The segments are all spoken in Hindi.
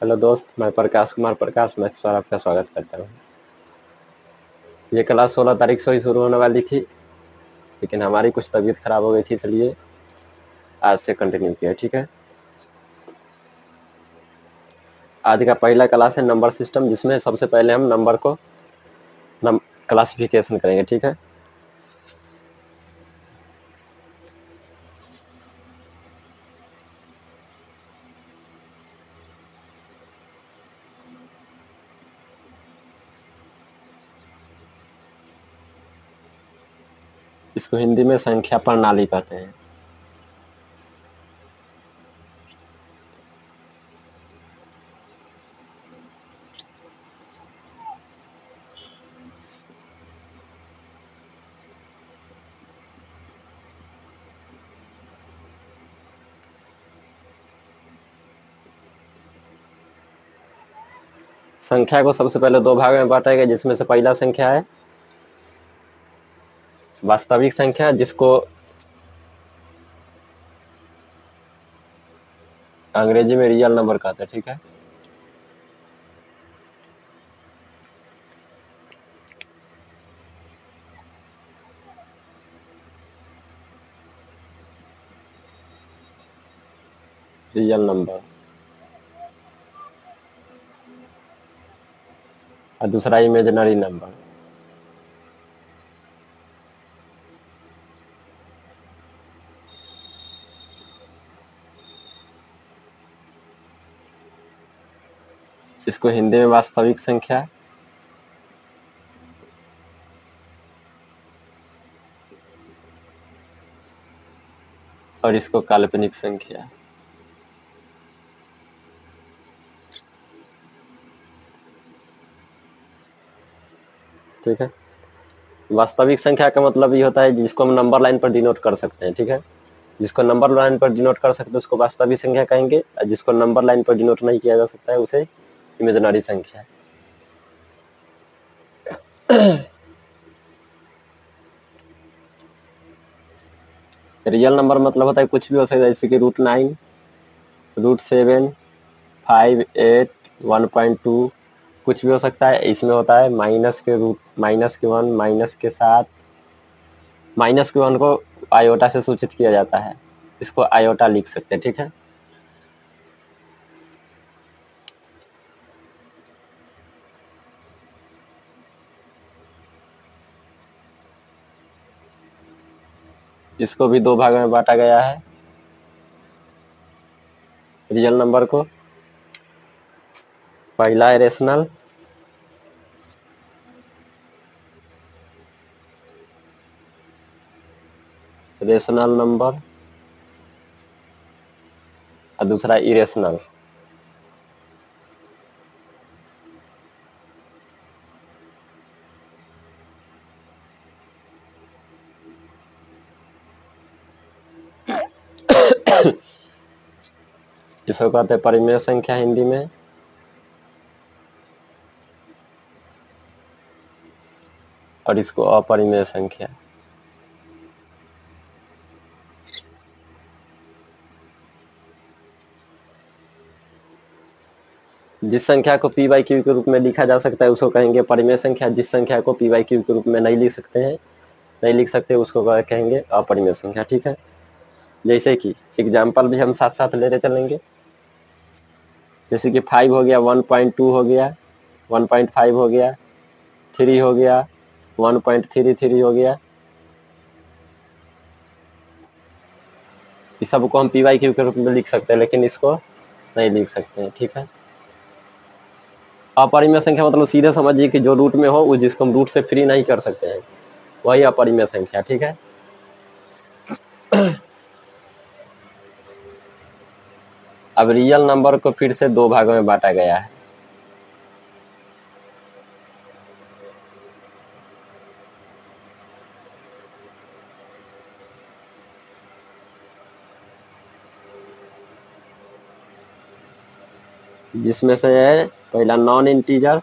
हेलो दोस्त, मैं प्रकाश कुमार प्रकाश मैथ्स पर आपका स्वागत करता हूँ। ये क्लास 16 तारीख से ही शुरू होने वाली थी, लेकिन हमारी कुछ तबीयत खराब हो गई थी, इसलिए आज से कंटिन्यू किया। ठीक है, आज का पहला क्लास है नंबर सिस्टम, जिसमें सबसे पहले हम नंबर को क्लासिफिकेशन करेंगे। ठीक है, इसको हिंदी में संख्या प्रणाली कहते हैं। संख्या को सबसे पहले दो भाग में बांटा गया, जिसमें से पहला संख्या है वास्तविक संख्या, जिसको अंग्रेजी में रियल नंबर कहते हैं। ठीक है, रियल नंबर। और दूसरा इमेजिनरी नंबर। इसको हिंदी में वास्तविक संख्या, और इसको काल्पनिक संख्या। ठीक है, वास्तविक संख्या का मतलब ये होता है जिसको हम नंबर लाइन पर डिनोट कर सकते हैं। ठीक है, जिसको नंबर लाइन पर डिनोट कर सकते हैं उसको वास्तविक संख्या कहेंगे, और जिसको नंबर लाइन पर डिनोट नहीं किया जा सकता है उसे इमेजिनरी संख्या। रियल नंबर मतलब होता है कुछ भी हो सकता है, जैसे कि √9, √7, 5, 8, 1.2, कुछ भी हो सकता है। इसमें होता है माइनस के √, -1, -7, -1 को आयोटा से सूचित किया जाता है, इसको आयोटा लिख सकते हैं। ठीक है, इसको भी दो भाग में बांटा गया है रियल नंबर को। पहला है रेशनल, नंबर, और दूसरा इरेशनल। इसको कहते हैं परिमेय संख्या हिंदी में, और इसको अपरिमेय संख्या। जिस संख्या को p बाई क्यू के रूप में लिखा जा सकता है उसको कहेंगे परिमेय संख्या। जिस संख्या को p बाई क्यू के रूप में नहीं लिख सकते उसको कहेंगे अपरिमेय संख्या। ठीक है, जैसे कि एग्जाम्पल भी हम साथ साथ लेते चलेंगे। जैसे कि 5 हो गया, 1.2 हो गया, 1.5 हो गया, 3 हो गया, 1.33 हो गया। इस सबको हम p बाई क्यू के रूप में लिख सकते हैं, लेकिन इसको नहीं लिख सकते हैं। ठीक है, अपरिमेय संख्या मतलब सीधे समझिए कि जो रूट में हो, वो जिसको हम रूट से फ्री नहीं कर सकते हैं, वही अपरिमेय संख्या। ठीक है, अब रियल नंबर को फिर से दो भागों में बांटा गया है। जिसमें से है पहला नॉन इंटीजर,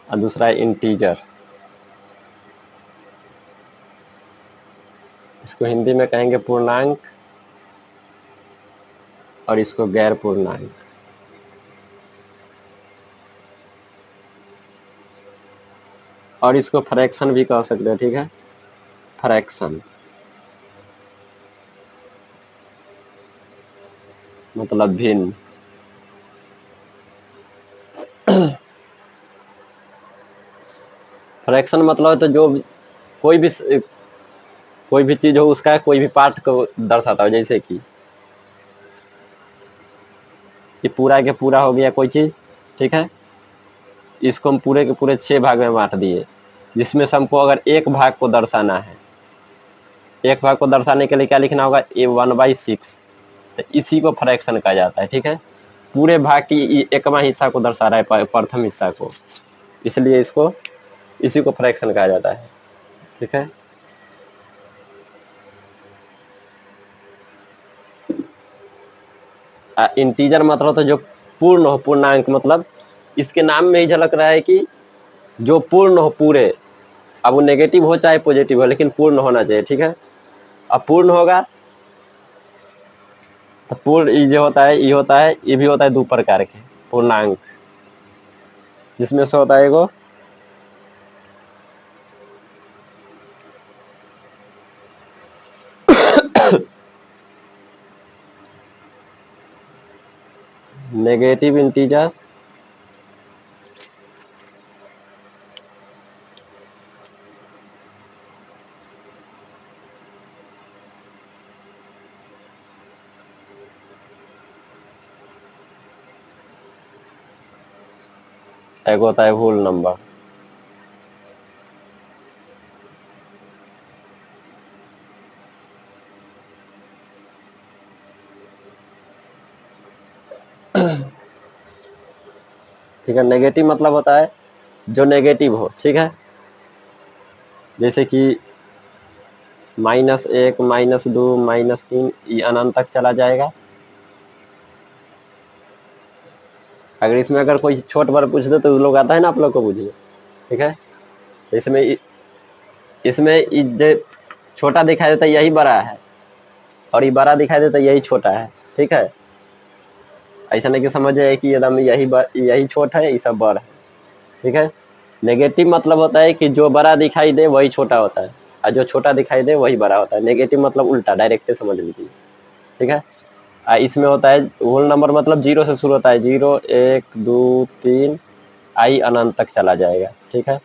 और दूसरा है इंटीजर। इसको हिंदी में कहेंगे पूर्णांक और इसको गैर पूर्णांक। और इसको फ्रैक्शन भी कह सकते हैं, ठीक है, फ्रैक्शन मतलब भिन्न। फ्रैक्शन मतलब तो जो कोई भी चीज हो उसका कोई भी पार्ट को दर्शाता हो, जैसे कि ये पूरा के पूरा हो गया कोई चीज, ठीक है, इसको हम पूरे के पूरे 6 भाग में बांट दिए, जिसमें से हमको अगर एक भाग को दर्शाना है, एक भाग को दर्शाने के लिए क्या लिखना होगा, A1/6, तो इसी को फ्रैक्शन कहा जाता है, ठीक है। पूरे भाग की एकवां हिस्सा को दर्शा रहा है, प्रथम हिस्सा को, इसलिए इसी को फ्रैक्शन कहा जाता है, ठीक है। इंटीजर मतलब तो जो पूर्ण हो, पूर्णांक मतलब इसके नाम में ही झलक रहा है कि जो पूर्ण हो पूरे, अब वो नेगेटिव हो चाहे पॉजिटिव हो, लेकिन पूर्ण होना चाहिए, ठीक है। अब पूर्ण होगा तो पूर्ण ये जो होता है, ये भी होता है 2 प्रकार के पूर्णांक, जिसमें से होता है एगो नेगेटिव इंटीजर एक होता है होल नंबर। ठीक है, नेगेटिव मतलब होता है जो नेगेटिव हो, ठीक है, जैसे कि -1, -2, -3, ये अनंत तक चला जाएगा। अगर इसमें अगर कोई छोट बार पूछ दे तो लोग आता है ना आप लोग को बुझिए, ठीक है। इसमें जो छोटा दिखाई देता है यही बड़ा है, और ये बड़ा दिखाई देता है यही छोटा है, ठीक है। ऐसा नहीं कि समझ जाए कि एकदम यही छोटा है, ये सब बड़ा है, ठीक है। नेगेटिव मतलब होता है कि जो बड़ा दिखाई दे वही छोटा होता है, और जो छोटा दिखाई दे वही बड़ा होता है। नेगेटिव मतलब उल्टा, डायरेक्ट समझ लीजिए, ठीक है। इसमें होता है होल नंबर मतलब 0 से शुरू होता है, 0, 1, 2, 3, आई अनंत तक चला जाएगा, ठीक है।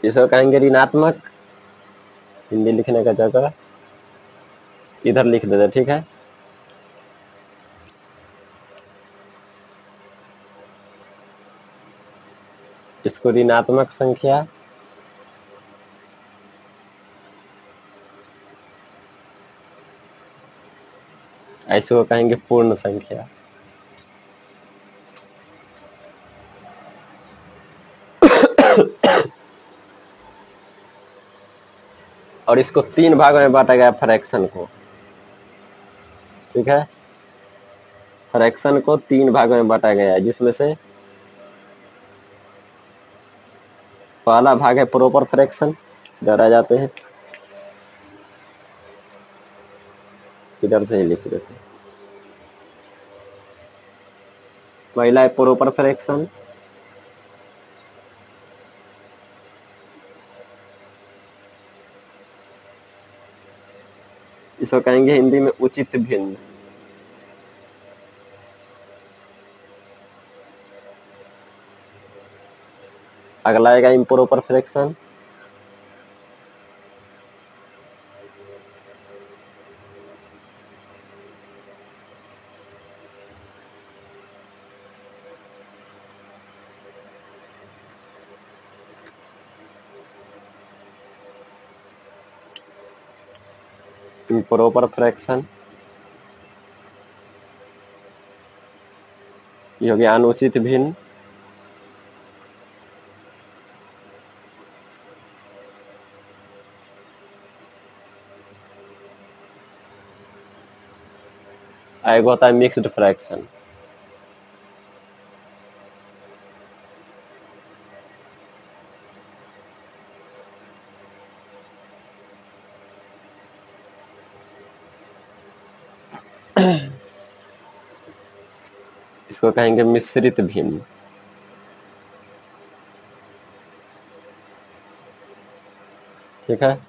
इसको कहेंगे ऋणात्मक, हिंदी लिखने का जगह इधर लिख देते, ठीक है। इसको ऋणात्मक संख्या, ऐसे को कहेंगे पूर्ण संख्या। और इसको 3 भागों में बांटा गया फ्रैक्शन को, ठीक है। फ्रैक्शन को 3 भागों में बांटा गया है, जिसमें से पहला भाग है प्रॉपर फ्रैक्शन, इधर आ जाते हैं, इधर से ही लिख देते हैं। पहला है प्रॉपर फ्रैक्शन, इसको कहेंगे हिंदी में उचित भिन्न। अगला आएगा इम्प्रॉपर फ्रैक्शन, इम्प्रॉपर फ्रैक्शन, ये हो गया अनुचित भिन्न। एक होता है मिक्स्ड फ्रैक्शन, इसको कहेंगे मिश्रित भिन्न। ठीक है,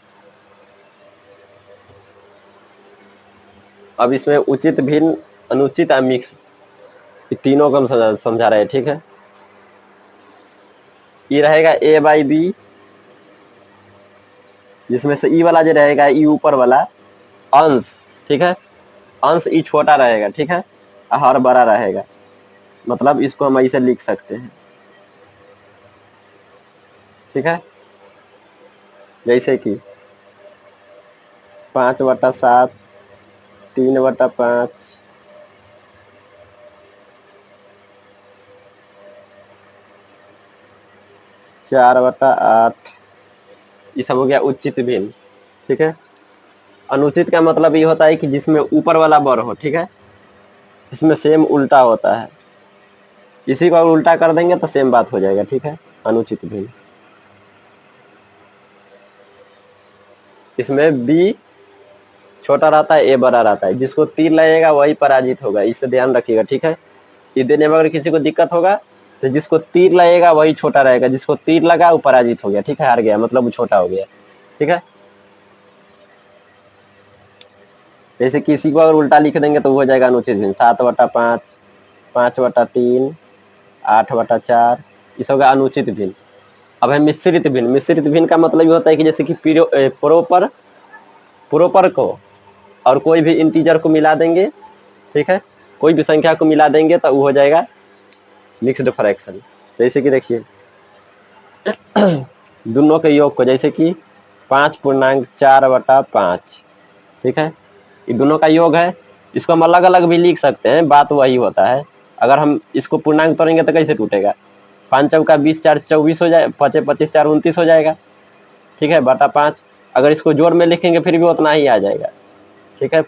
अब इसमें उचित भिन्न, अनुचित और मिक्स, तीनों को हम समझा रहे हैं। ठीक है, ये रहेगा ए बाई बी, जिसमें से ई वाला जो रहेगा, ई ऊपर वाला अंश, ठीक है, अंश ई छोटा रहेगा। ठीक है, हर बड़ा रहेगा, मतलब इसको हम ऐसे लिख सकते हैं। ठीक है, जैसे कि 5/7, 3/5, 4/8, ये सब हो गया उचित भिन्न। ठीक है, अनुचित का मतलब ये होता है कि जिसमें ऊपर वाला बर हो। ठीक है, इसमें सेम उल्टा होता है, इसी को अगर उल्टा कर देंगे तो सेम बात हो जाएगा। ठीक है, अनुचित भिन्न। इसमें बी छोटा रहता है, ए बड़ा रहता है, जिसको तीर लगेगा वही पराजित होगा, इससे ध्यान रखिएगा। ठीक है, ये देने में अगर किसी को दिक्कत होगा तो जिसको तीर लगेगा वही छोटा रहेगा, जिसको तीर लगा वो पराजित हो गया। ठीक है, हार गया, मतलब वो छोटा हो गया। ठीक है, जैसे किसी को अगर उल्टा लिख देंगे तो वो हो जाएगा अनुचित भिन्न। 7/5, 5/3, 8/4, इस होगा अनुचित भिन्न। अब है मिश्रित भिन्न। मिश्रित भिन्न का मतलब ये होता है कि जैसे कि प्रोपर को और कोई भी इंटीजर को मिला देंगे। ठीक है, कोई भी संख्या को मिला देंगे तो वो हो जाएगा मिक्स्ड फ्रैक्शन। जैसे कि देखिए दोनों के योग को, जैसे कि 5.4/5। ठीक है, ये दोनों का योग है, इसको हम अलग अलग भी लिख सकते हैं, बात वही होता है। अगर हम इसको पूर्णांक तोड़ेंगे तो कैसे टूटेगा? 5 चौका 20, 4 24 हो जाए, 5 25 4 29 हो जाएगा। ठीक है, बटा 5। अगर इसको जोड़ में लिखेंगे फिर भी उतना ही आ जाएगा। ठीक है,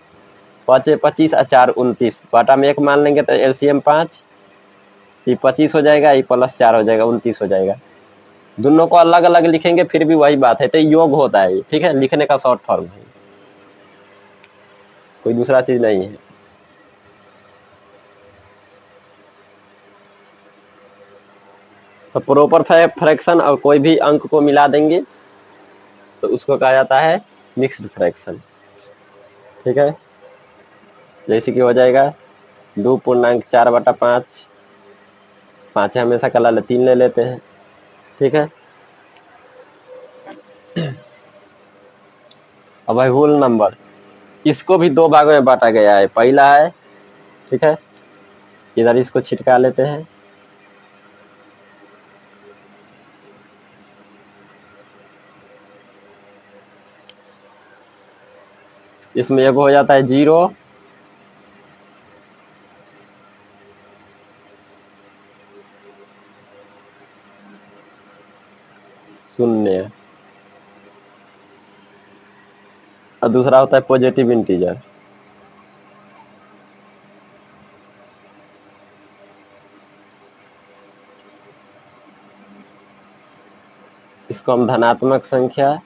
5 25 और 4 29, बटा में 1 मान लेंगे तो एलसीएम 5, ये 25 हो जाएगा, ये प्लस 4 हो जाएगा, 29 हो जाएगा। दोनों को अलग अलग लिखेंगे फिर भी वही बात है, तो योग होता है। ठीक है, लिखने का शॉर्ट फॉर्म है, कोई दूसरा चीज नहीं है। तो प्रॉपर फ्रैक्शन और कोई भी अंक को मिला देंगे तो उसको कहा जाता है मिक्स्ड फ्रैक्शन। ठीक है, जैसे कि हो जाएगा 2.4/5, 5 हमेशा कला 3 ले लेते हैं। ठीक है, अब है होल नंबर, इसको भी 2 भागों में बांटा गया है। पहला है, ठीक है, इधर इसको छिटका लेते हैं, इसमें एक हो जाता है 0, शून्य, और दूसरा होता है पॉजिटिव इंटीजर। इसको हम धनात्मक संख्या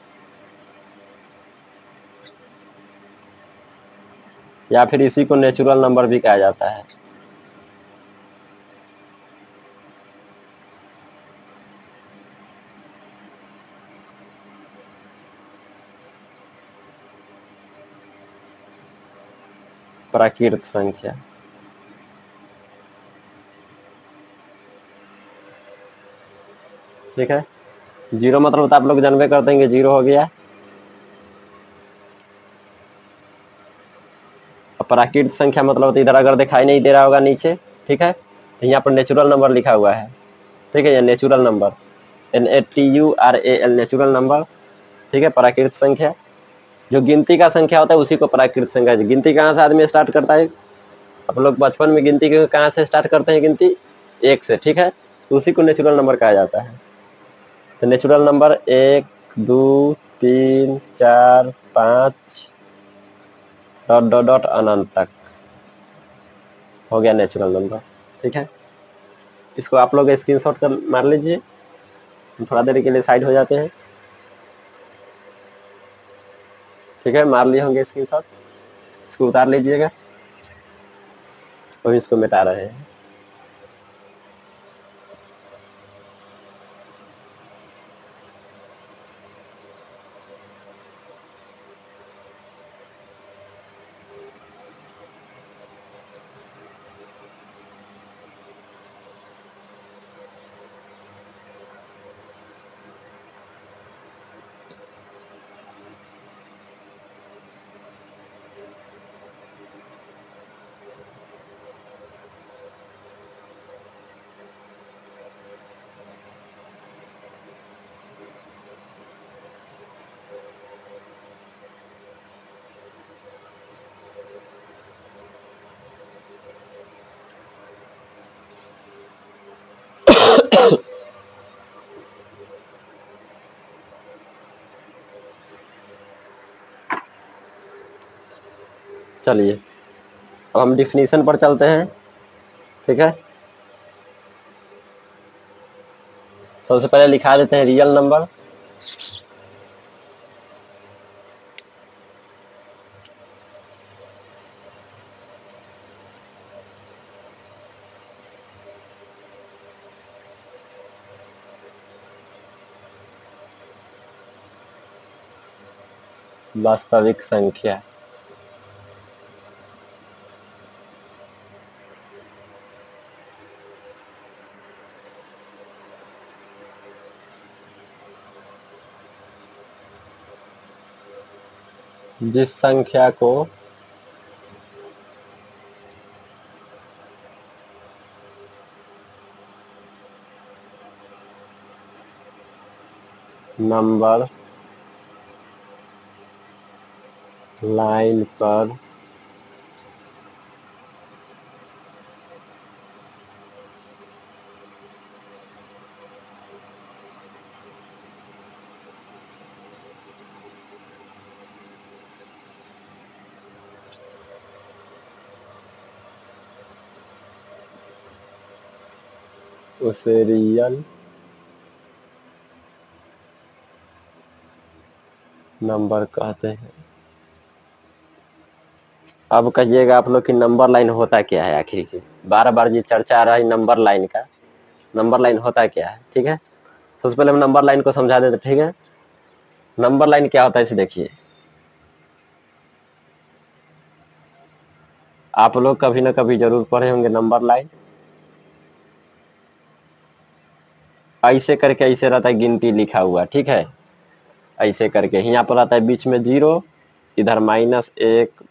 या फिर इसी को नेचुरल नंबर भी कहा जाता है। प्राकृत संख्या। ठीक है, 0 मतलब तो आप लोग जानबे करते हैं कि 0 हो गया। प्राकृत संख्या मतलब तो इधर अगर दिखाई नहीं दे रहा होगा नीचे, ठीक है, तो यहाँ पर नेचुरल नंबर लिखा हुआ है। ठीक है, ये natural number, NATURAL, natural number. ठीक है, प्राकृत संख्या, जो गिनती का संख्या होता है उसी को प्राकृत संख्या। गिनती कहाँ से आदमी स्टार्ट करता है? आप लोग बचपन में गिनती कहाँ से स्टार्ट करते हैं? गिनती 1 से। ठीक है, तो उसी को नेचुरल नंबर कहा जाता है। तो natural number 1 2 3 4 5 dot dot dot अनंत तक हो गया नेचुरल नंबर। ठीक है, इसको आप लोग स्क्रीनशॉट कर मार लीजिए, थोड़ा देर के लिए साइड हो जाते हैं। ठीक है, मार लिए होंगे स्क्रीनशॉट, इसको उतार लीजिएगा। हम इसको मिटा रहे हैं। चलिए अब हम डिफिनीशन पर चलते हैं। ठीक है, सबसे पहले लिखा देते हैं रियल नंबर। वास्तविक संख्या। जिस संख्या को नंबर लाइन पर उसे रियल नंबर कहते हैं। अब कहिएगा आप लोग कि नंबर लाइन होता क्या है आखिर की, बार बार ये चर्चा आ रहा है नंबर लाइन का। नंबर लाइन होता क्या है? ठीक है, सबसे पहले हम नंबर लाइन को समझा देते। ठीक है, नंबर लाइन क्या होता है इसे देखिए। आप लोग कभी ना कभी जरूर पढ़े होंगे नंबर लाइन। ऐसे करके ऐसे रहता है गिनती लिखा हुआ। ठीक है, ऐसे करके यहाँ पर आता है बीच में 0, इधर -1,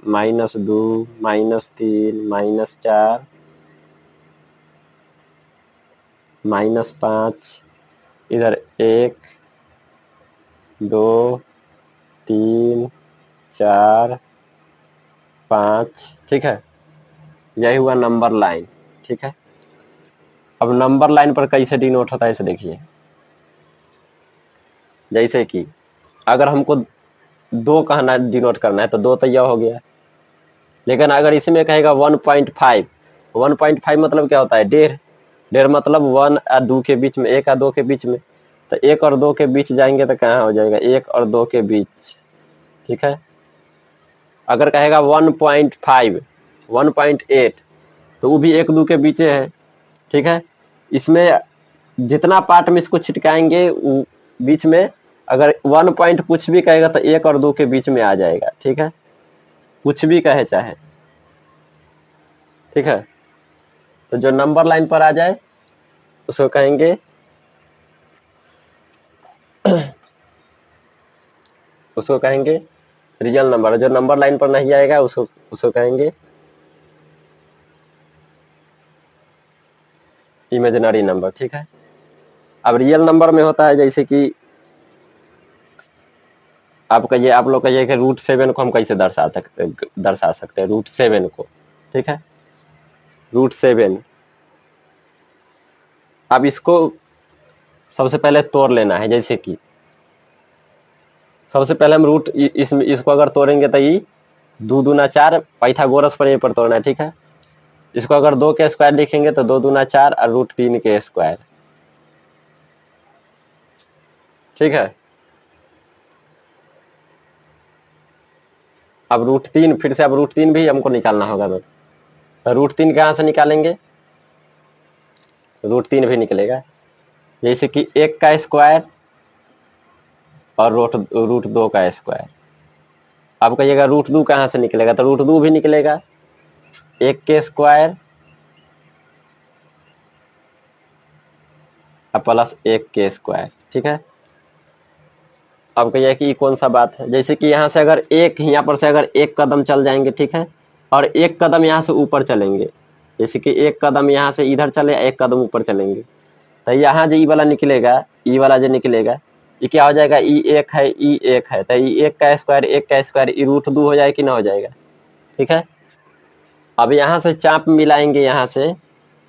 -2, -3, -4, -5, इधर 1, 2, 3, 4, 5। ठीक है, यही हुआ नंबर लाइन। ठीक है, अब नंबर लाइन पर कैसे डिनोट होता है इसे देखिए। जैसे कि अगर हमको 2 कहना डिनोट करना है तो 2 तो यह हो गया, लेकिन अगर इसमें कहेगा 1.5, 1.5 मतलब क्या होता है? 1.5। 1.5 मतलब 1 और 2 के बीच में, 1 और 2 के बीच में। तो 1 और 2 के बीच जाएंगे तो कहाँ हो जाएगा? 1 और 2 के बीच। ठीक है, अगर कहेगा 1.5, 1.8 तो वो भी 1 2 के बीच है। ठीक है, इसमें जितना पार्ट में इसको छिटकाएंगे बीच में, अगर 1 पॉइंट कुछ भी कहेगा तो 1 और 2 के बीच में आ जाएगा। ठीक है, कुछ भी कहे चाहे। ठीक है, तो जो नंबर लाइन पर आ जाए उसको कहेंगे उसको कहेंगे रियल नंबर। जो नंबर लाइन पर नहीं आएगा उसको कहेंगे इमेजिनरी नंबर। ठीक है, अब रियल नंबर में होता है जैसे कि आप लोग कहिए कि √7 को हम कैसे दर्शा सकते हैं √7 को। ठीक है, √7। अब इसको सबसे पहले तोड़ लेना है। जैसे कि सबसे पहले हम इसको अगर तोड़ेंगे तो ये 2 दूना 4, पाइथागोरस पर पर तोड़ना है। ठीक है, इसको अगर 2 के स्क्वायर लिखेंगे तो 2 दूना 4 और √3 के स्क्वायर। ठीक है, अब √3 फिर से, अब √3 भी हमको निकालना होगा। तो तो रूट 3 कहाँ से निकालेंगे, रूट 3 भी निकलेगा। जैसे कि 1 का स्क्वायर और रूट 2 का स्क्वायर। अब कहिएगा रूट 2 कहाँ से निकलेगा, तो रूट 2 भी निकलेगा। 1 के स्क्वायर प्लस 1 के स्क्वायर, ठीक है। अब कहिए कि कौन सा बात है, जैसे कि यहाँ से अगर यहाँ पर से अगर 1 कदम चल जाएंगे, ठीक है, और 1 कदम यहाँ से ऊपर चलेंगे, जैसे कि 1 कदम यहाँ से इधर चले, 1 कदम ऊपर चलेंगे, तो यहाँ जो ई वाला निकलेगा, ई वाला जो निकलेगा, ये क्या हो जाएगा, ई 1 है, ई 1 है, तो ई 1 का स्क्वायर ई रूट 2 हो जाएगा कि ना हो जाएगा, ठीक है। अब यहाँ से चाप मिलाएंगे, यहाँ से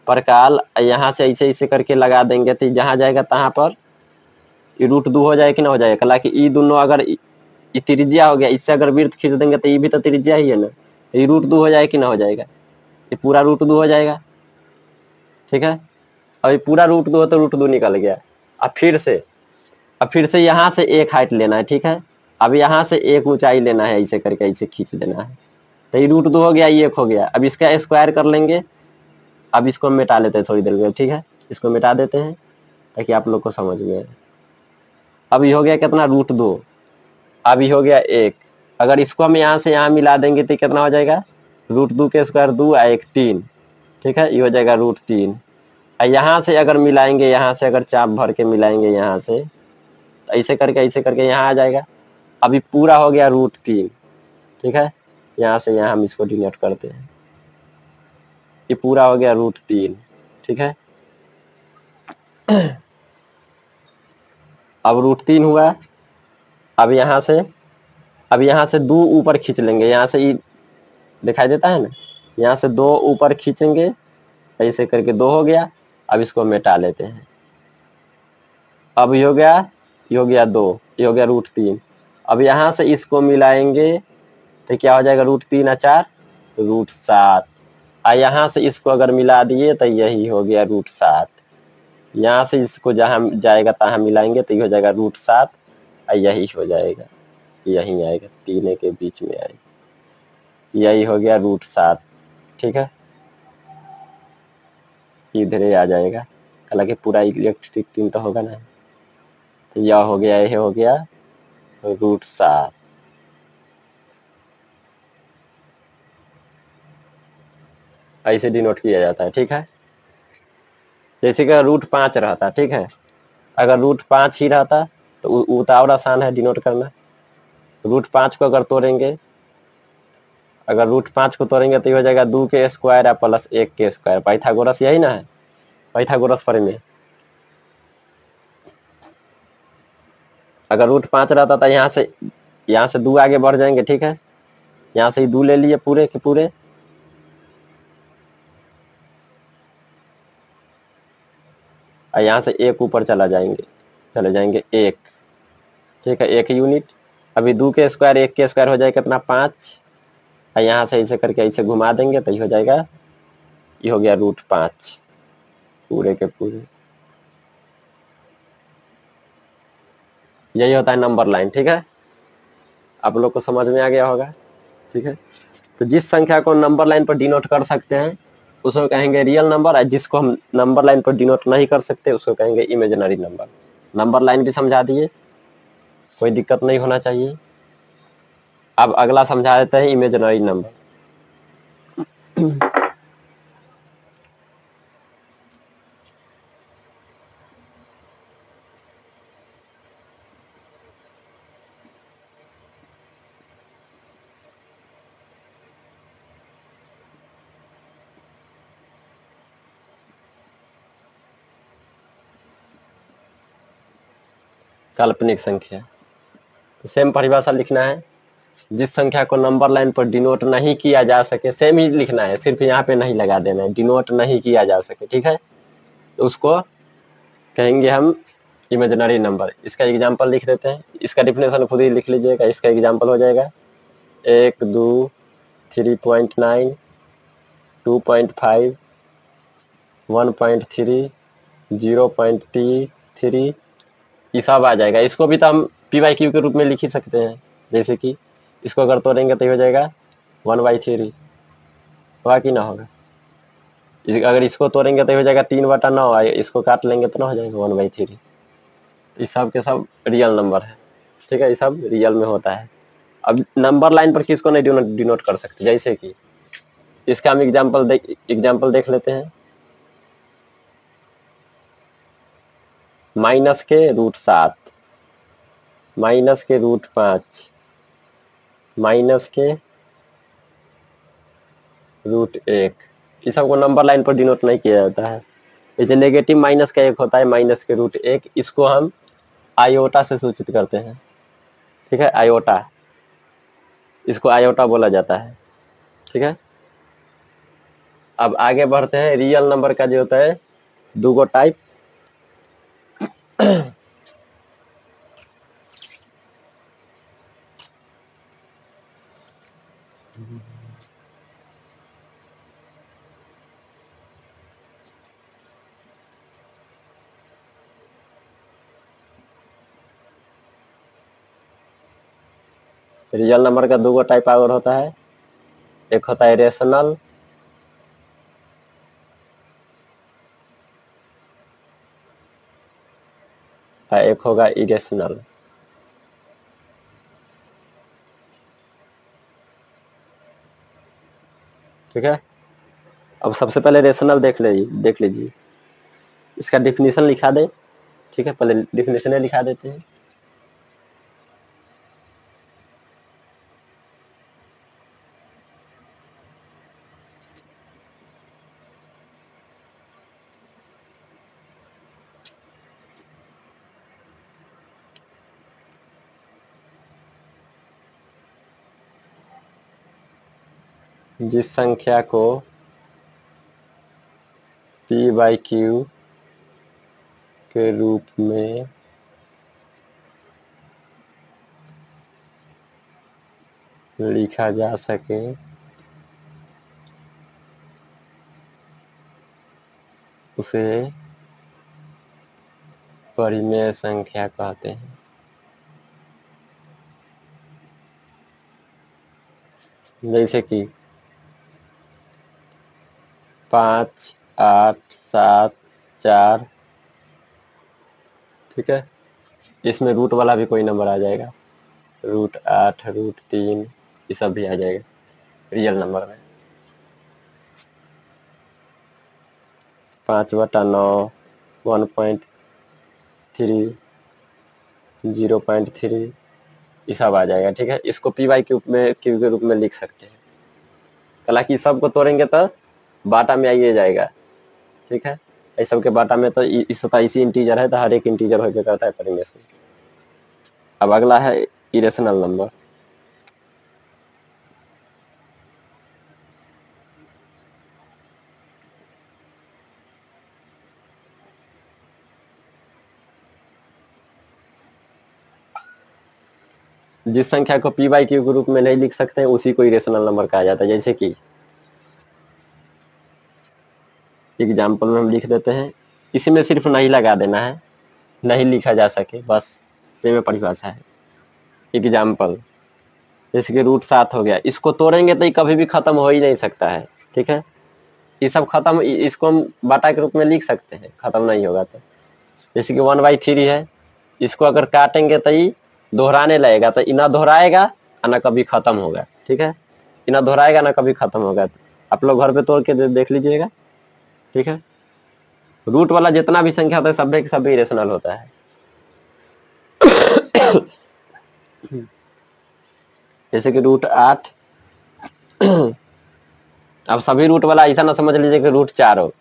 परकाल, यहाँ से ऐसे ऐसे करके लगा देंगे, तो जहाँ जाएगा तहाँ पर ये रूट 2 हो जाएगा कि ना हो जाएगा। हालांकि ई दोनों अगर ये त्रिज्या हो गया, इससे अगर वृत्त खींच देंगे तो ये भी तो त्रिज्या ही है ना, तो ये रूट 2 हो जाएगा कि ना हो जाएगा, ये पूरा रूट 2 हो जाएगा, ठीक है। और ये पूरा रूट 2 हो तो रूट 2 निकल गया। अब फिर से यहाँ से एक हाइट लेना है, ठीक है। अब यहाँ से एक ऊंचाई लेना है, ऐसे करके ऐसे खींच देना है, तो ये रूट 2 हो गया, ये 1 हो गया। अब इसका स्क्वायर कर लेंगे। अब इसको मिटा लेते हैं थोड़ी देर में, ठीक है, इसको मिटा देते हैं ताकि आप लोग को समझ में आए। अब ये हो गया कितना, रूट 2। अब ये हो गया 1। अगर इसको हम यहाँ से यहाँ मिला देंगे तो कितना हो जाएगा, रूट 2 के स्क्वायर 2 और 1 3, ठीक है, ये हो जाएगा रूट 3। यहाँ से अगर मिलाएंगे, यहाँ से अगर चाप भर के मिलाएंगे यहाँ से, तो ऐसे करके यहाँ आ जाएगा। अभी पूरा हो गया रूट 3, ठीक है। यहाँ से यहाँ हम इसको डिनोट करते हैं, ये पूरा हो गया रूट 3, ठीक है। अब रूट 3 हुआ। अब यहाँ से 2 ऊपर खींच लेंगे, यहाँ से दिखाई देता है ना, यहाँ से 2 ऊपर खींचेंगे, ऐसे करके 2 हो गया। अब इसको मिटा लेते हैं। अब ये हो गया 2, ये हो गया रूट 3। अब यहाँ से इसको मिलाएंगे तो क्या हो जाएगा, रूट 3 और 4 रूट 7। और यहाँ से इसको अगर मिला दिए तो यही हो गया रूट 7। यहाँ से इसको जहाँ जाएगा तहाँ मिलाएंगे तो ये हो जाएगा रूट 7, और यही हो जाएगा, यही आएगा, 3 के बीच में आएगा, यही हो गया रूट 7, ठीक है। इधर ही आ जाएगा, हालांकि पूरा इलेक्ट्रिक 3 तो होगा ना, तो यह हो गया, यह हो गया रूट 7। ऐसे डिनोट किया जाता है, ठीक है। जैसे कि रूट 5 रहता, ठीक है, अगर रूट 5 ही रहता तो वो तो और आसान है डिनोट करना। रूट 5 को अगर तोड़ेंगे, रूट 5 को तोड़ेंगे तो ये हो जाएगा 2 के स्क्वायर प्लस 1 के स्क्वायर। पाइथागोरस यही ना है, पाइथागोरस प्रमेय। अगर रूट 5 रहता था, यहाँ से 2 आगे बढ़ जाएंगे, ठीक है, यहाँ से 2 ले लिए पूरे के पूरे, और यहाँ से 1 ऊपर चले जाएंगे 1, ठीक है, 1 यूनिट। अभी 2 के स्क्वायर 1 के स्क्वायर हो जाएगा कितना, 5, और यहाँ से ऐसे करके ऐसे घुमा देंगे तो ये हो जाएगा, ये हो गया रूट 5 पूरे के पूरे। यही होता है नंबर लाइन, ठीक है, आप लोग को समझ में आ गया होगा, ठीक है। तो जिस संख्या को नंबर लाइन पर डिनोट कर सकते हैं उसको कहेंगे रियल नंबर, और जिसको हम नंबर लाइन पर डिनोट नहीं कर सकते उसको कहेंगे इमेजिनरी नंबर। नंबर लाइन भी समझा दिए, कोई दिक्कत नहीं होना चाहिए। अब अगला समझा देते हैं इमेजिनरी नंबर। काल्पनिक संख्या, तो सेम परिभाषा लिखना है, जिस संख्या को नंबर लाइन पर डिनोट नहीं किया जा सके, सेम ही लिखना है, सिर्फ यहाँ पे नहीं लगा देना है, डिनोट नहीं किया जा सके, ठीक है, तो उसको कहेंगे हम इमेजिनरी नंबर। इसका एग्जांपल लिख देते हैं, इसका डिफिनेशन खुद ही लिख लीजिएगा। इसका एग्जांपल हो जाएगा 1 2 3.9 2.5 1.3 0.3 ये सब आ जाएगा। इसको भी तो हम PQ के रूप में लिख ही सकते हैं, जैसे कि इसको अगर तोड़ेंगे तो हो जाएगा 1/3, होगा कि ना होगा, अगर इसको तोड़ेंगे तो हो जाएगा 3/9, इसको काट लेंगे तो ना हो जाएगा 1/3। इस सब के सब रियल नंबर है, ठीक है, ये सब रियल में होता है। अब नंबर लाइन पर किसको नहीं डिनोट कर सकते, जैसे कि इसका हम एग्जाम्पल देख लेते हैं। माइनस के √7, माइनस के √5, माइनस के √1, इस सबको नंबर लाइन पर डिनोट नहीं किया जाता है। जैसे नेगेटिव माइनस का 1 होता है माइनस के √1, इसको हम आयोटा से सूचित करते हैं, ठीक है, आयोटा, इसको आयोटा बोला जाता है, ठीक है। अब आगे बढ़ते हैं, रियल नंबर का जो होता है 2 टाइप। रियल नंबर का 2 टाइप और होता है, एक होता है रेशनल, एक होगा इरेशनल, ठीक है। अब सबसे पहले रेशनल देख लीजिए, इसका डिफिनीशन लिखा दे, ठीक है, पहले डिफिनीशन लिखा देते हैं। जिस संख्या को p/q के रूप में लिखा जा सके उसे परिमेय संख्या कहते हैं। जैसे कि 5, 8, 7, 4, ठीक है, इसमें रूट वाला भी कोई नंबर आ जाएगा, √8, √3, ये सब भी आ जाएगा रियल नंबर में। 5/9, 1.3, 0.3, ये सब आ जाएगा, ठीक है। इसको p/q के रूप में लिख सकते हैं। हालांकि सबको तोड़ेंगे तो बाटा में आइए जाएगा, ठीक है, इस सब के बाटा में तो इसी इंटीजर है, तो हर एक इंटीजर होकर करता है परिमेय संख्या। अब अगला है इरेशनल नंबर। जिस संख्या को p/q के रूप में नहीं लिख सकते हैं उसी को इरेशनल नंबर कहा जाता है। जैसे कि एग्जाम्पल में हम लिख देते हैं, इसी में सिर्फ नहीं लगा देना है, नहीं लिखा जा सके, बस सेम परिभाषा है। एग्जाम्पल जैसे कि √7 हो गया, इसको तोड़ेंगे तो ये कभी भी खत्म हो ही नहीं सकता है, ठीक है, ये सब खत्म, इसको हम बाटा के रूप में लिख सकते हैं, खत्म नहीं होगा तो। जैसे कि 1/3 है, इसको अगर काटेंगे तो ये दोहराने लगेगा, तो ना दोहराएगा ना कभी खत्म होगा, ठीक है, ना दोहराएगा ना कभी खत्म होगा। आप लोग घर पे तोड़ के देख लीजिएगा, ठीक है। रूट वाला जितना भी संख्या होता है सब के सब इरेशनल होता है। जैसे कि √8, अब सभी रूट वाला ऐसा ना समझ लीजिए कि √4 हो,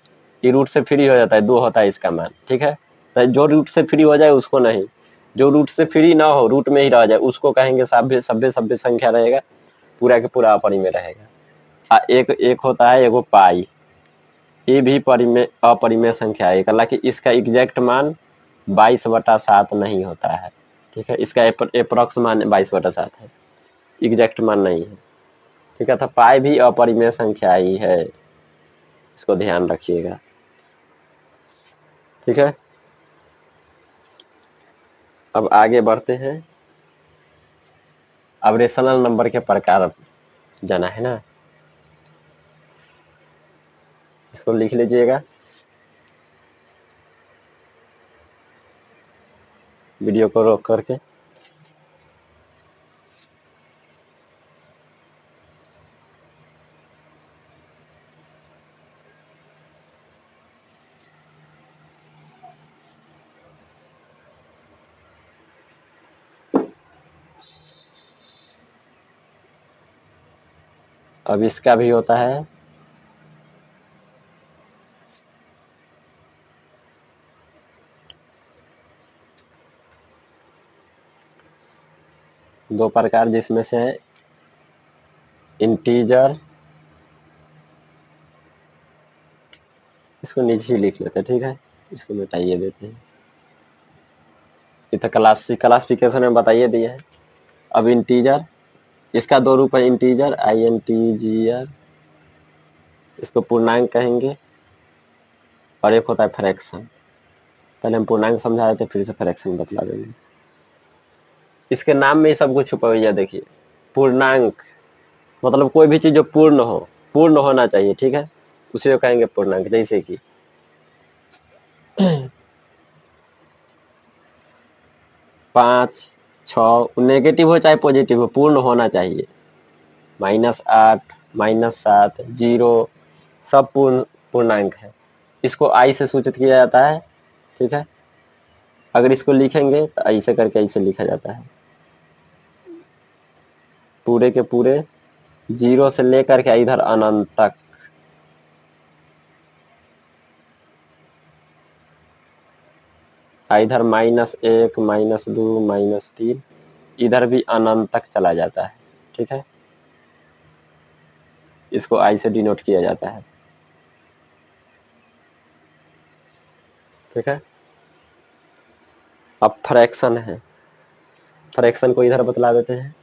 ये रूट से फ्री हो जाता है, 2 होता है इसका मान, ठीक है। तो जो रूट से फ्री हो जाए उसको नहीं, जो रूट से फ्री ना हो, रूट में ही रह जाए, उसको कहेंगे सभ्य संख्या रहेगा, पूरा के पूरा अपरिमेय रहेगा। एक होता है एगो पाई, ये भी अपरिमेय संख्या है, हालांकि इसका एग्जैक्ट मान 22/7 नहीं होता है, ठीक है, इसका एप्रोक्स मान 22/7 है, एग्जैक्ट मान नहीं है, ठीक है। तो पाई भी अपरिमेय संख्या ही है, इसको ध्यान रखिएगा, ठीक है। अब आगे बढ़ते हैं, अब रेशनल नंबर के प्रकार जाना है ना, इसको लिख लीजिएगा, वीडियो को रोक करके। अब इसका भी होता है दो प्रकार, जिसमें से इंटीजर, इसको नीचे ही लिख लेते हैं, ठीक है, इसको मिटाइए देते हैं, ये तो क्लासिफिकेशन में बताइए दिए है। अब इंटीजर, इसका दो रूप है, इंटीजर INTGR, इसको पूर्णांक कहेंगे, और एक होता है फ्रैक्शन। पहले हम पूर्णांक समझा रहे थे, फिर से फ्रैक्शन बतला देंगे। इसके नाम में ही सब कुछ छुपा हुआ है। देखिए, पूर्णांक मतलब कोई भी चीज जो पूर्ण हो, पूर्ण होना चाहिए, ठीक है, उसे जो कहेंगे पूर्णांक। जैसे कि 5, 6 नेगेटिव हो चाहे पॉजिटिव हो, पूर्ण होना चाहिए। -8, -7, 0 सब पूर्णांक है। इसको I से सूचित किया जाता है, ठीक है। अगर इसको लिखेंगे तो ऐसे करके ऐसे लिखा जाता है, पूरे के पूरे 0 से लेकर के इधर अनंत तक। इधर -1, -2, -3, इधर भी अनंत तक चला जाता है, ठीक है। इसको I से डिनोट किया जाता है, ठीक है। अब फ्रैक्शन है, फ्रैक्शन को इधर बतला देते हैं।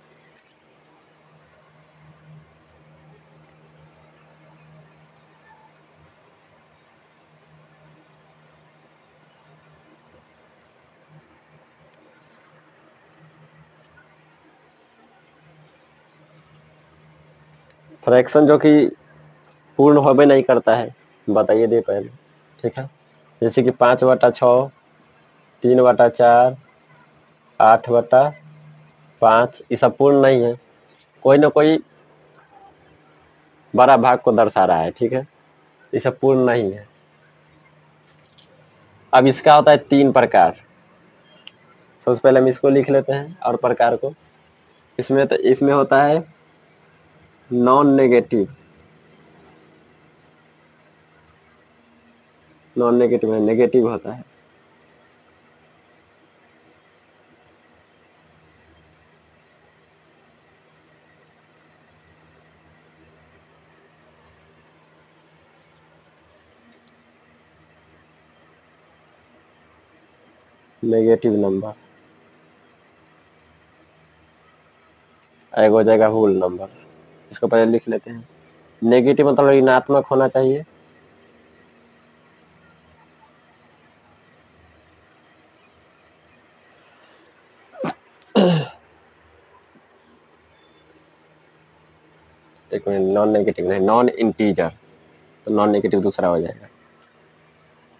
फ्रैक्शन जो कि पूर्ण होबे नहीं करता है, बताइए दे पहले, ठीक है। जैसे कि 5/6, 3/4, 8/5, ये सब पूर्ण नहीं है, कोई ना कोई बड़ा भाग को दर्शा रहा है, ठीक है, ये सब पूर्ण नहीं है। अब इसका होता है 3 प्रकार। सबसे पहले हम इसको लिख लेते हैं और प्रकार को। इसमें होता है नॉन नेगेटिव, नॉन नेगेटिव है, नेगेटिव होता है। नेगेटिव नंबर, एक हो जाएगा होल नंबर। इसको पहले लिख लेते हैं। नेगेटिव मतलब ऋणात्मक होना चाहिए, एक मिनट, नॉन नेगेटिव नहीं, नॉन इंटीजर, तो नॉन नेगेटिव दूसरा हो जाएगा,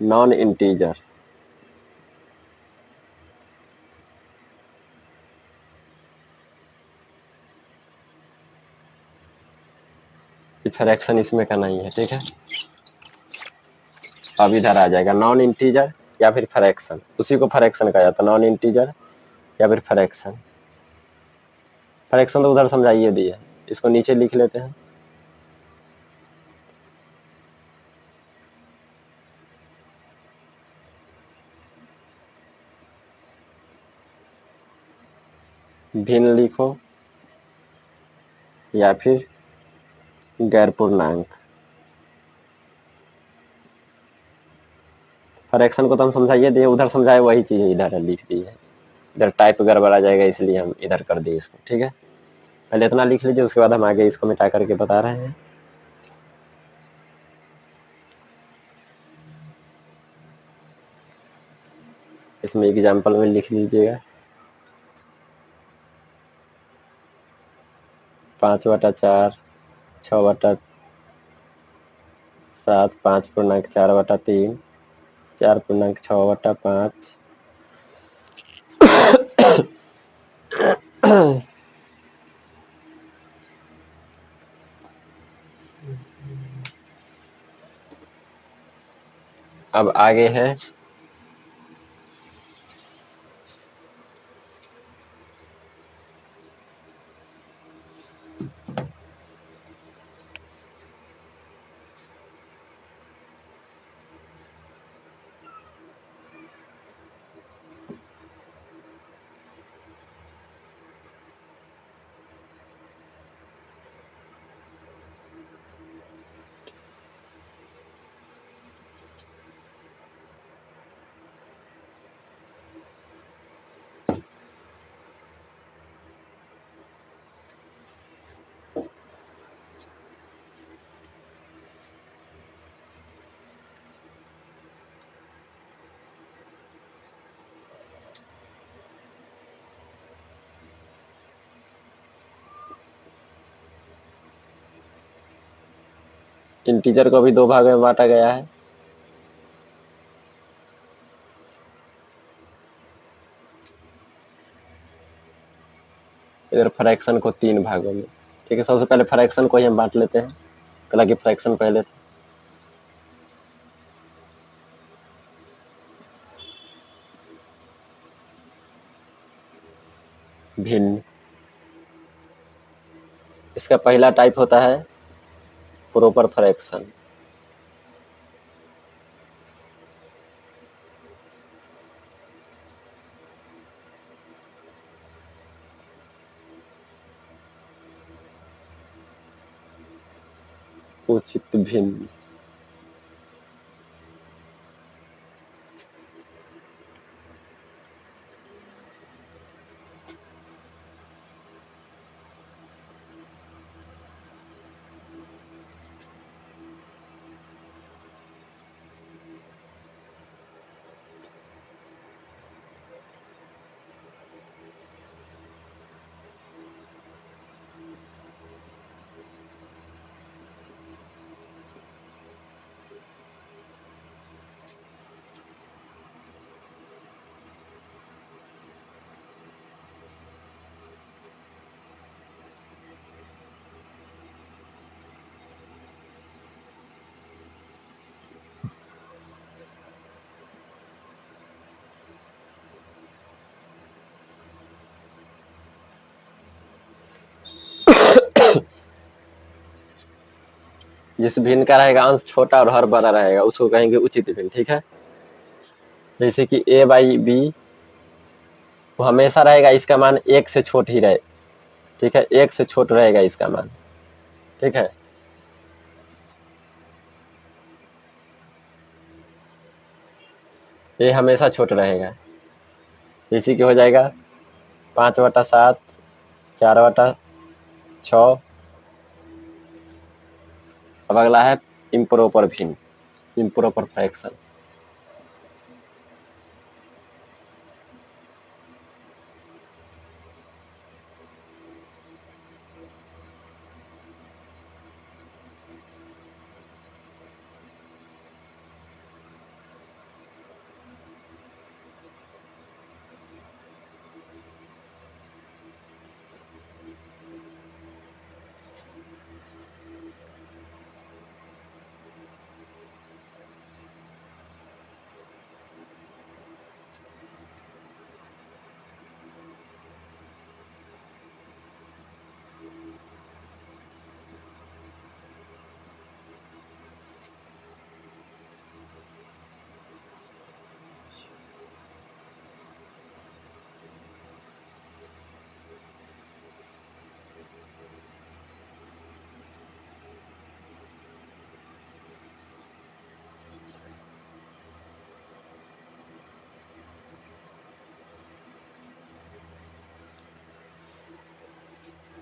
नॉन इंटीजर। फ्रैक्शन इसमें का नहीं है, ठीक है। अब इधर आ जाएगा नॉन इंटीजर या फिर फ्रैक्शन, उसी को फ्रैक्शन कहा जाता है, नॉन इंटीजर या फिर फ्रैक्शन। फ्रैक्शन तो उधर समझाइए दिए, इसको नीचे लिख लेते हैं। भिन्न लिखो या फिर गैर पूर्णांक। फ्रैक्शन को तो हम समझाइए दिए, उधर समझाए वही चीज इधर लिख दी है, इधर टाइप गड़बड़ आ जाएगा, इसलिए हम इधर कर दिए इसको, ठीक है। पहले इतना लिख लीजिए, उसके बाद हम आगे इसको मिटा करके बता रहे हैं। इसमें एग्जाम्पल में लिख लीजिएगा 5/4, 6/7, 7 5/4/3 4/6/5। अब आगे है इंटीजर को भी 2 भाग में बांटा गया है। इधर फ्रैक्शन को 3 भागों में। ठीक है, सबसे पहले फ्रैक्शन को ही हम बांट लेते हैं। हालांकि फ्रैक्शन पहले था। भिन्न। इसका पहला टाइप होता है प्रॉपर फ्रैक्शन। उचित भिन्न। जिस भिन्न का रहेगा अंश छोटा और हर बड़ा रहेगा उसको कहेंगे उचित भिन्न। ठीक है, जैसे कि a/b वो हमेशा रहेगा, इसका मान 1 से छोट ही रहे। ठीक है, 1 से छोट रहेगा इसका मान। ठीक है, ये हमेशा छोट रहेगा। जैसे कि हो जाएगा 5/7 4/6। अब अगला है इम्प्रॉपर भिन्न, इम्प्रॉपर फ्रैक्शन।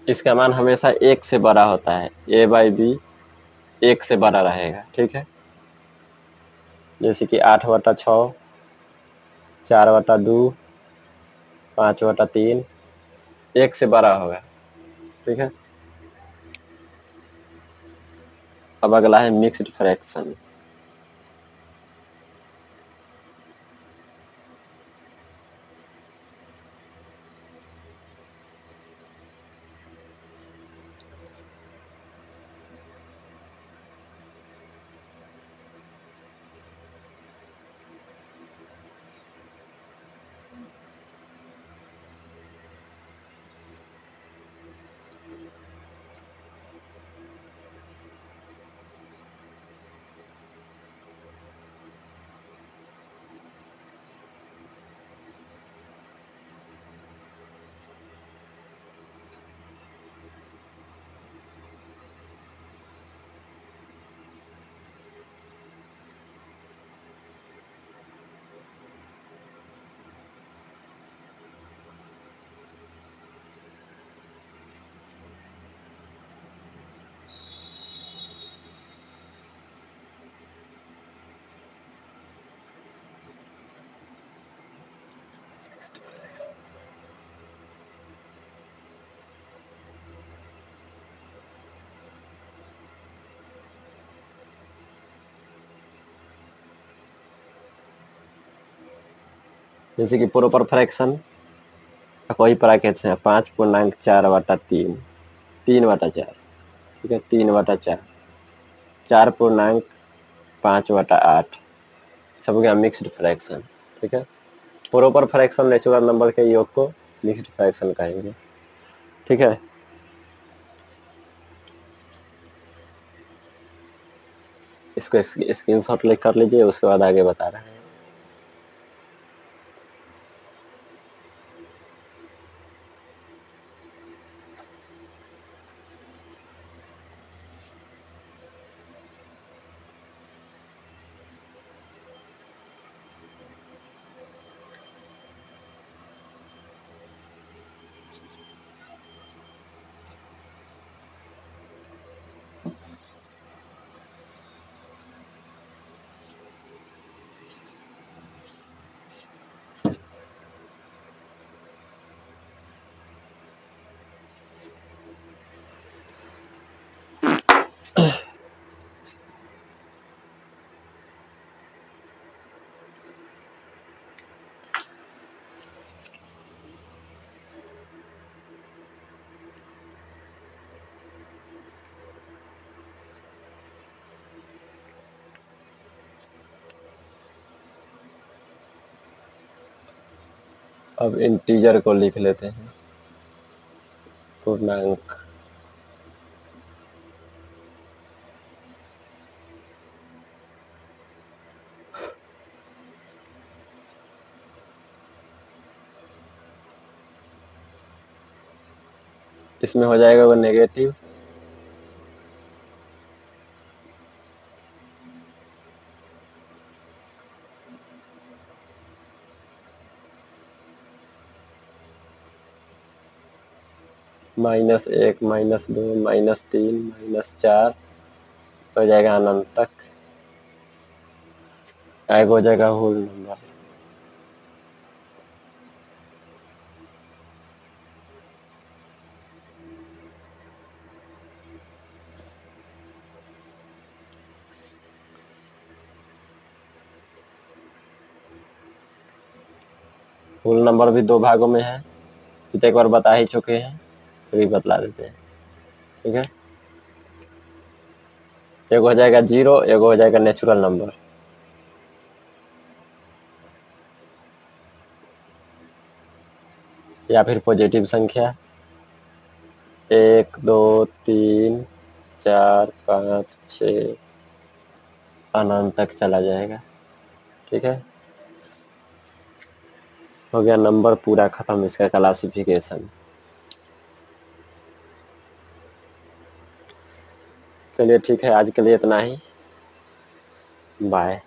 इसका मान हमेशा 1 से बड़ा होता है। a/b 1 से बड़ा रहेगा। ठीक है, जैसे कि 8/6 4/2 5/3 1 से बड़ा होगा। ठीक है, अब अगला है मिक्स्ड फ्रैक्शन। जैसे कि प्रॉपर फ्रैक्शन कोई ब्रैकेट है 5.4/3, 3/4, ठीक है, 3/4, 4.5/8, सब हो गया मिक्स्ड फ्रैक्शन। ठीक है, प्रॉपर फ्रैक्शन नेचुरल नंबर के योग को मिक्स्ड फ्रैक्शन कहेंगे। ठीक है, इसको स्क्रीनशॉट लिख कर लीजिए, उसके बाद आगे बता रहे हैं। अब इंटीजर को लिख लेते हैं, पूर्णांक। इसमें हो जाएगा वो नेगेटिव, -1, -2, -3, -4 हो जाएगा अनंत तक। आगे हो जाएगा होल नंबर। होल नंबर भी दो भागों में है, तो एक बार बता ही चुके हैं, फिर भी बतला देते हैं। ठीक है, एक हो जाएगा 0, एक हो जाएगा नेचुरल नंबर। या फिर पॉजिटिव संख्या 1, 2, 3, 4, 5, 6 अनंत तक चला जाएगा। ठीक है, हो गया नंबर पूरा खत्म इसका क्लासिफिकेशन। चलिए ठीक है, आज के लिए इतना ही, बाय।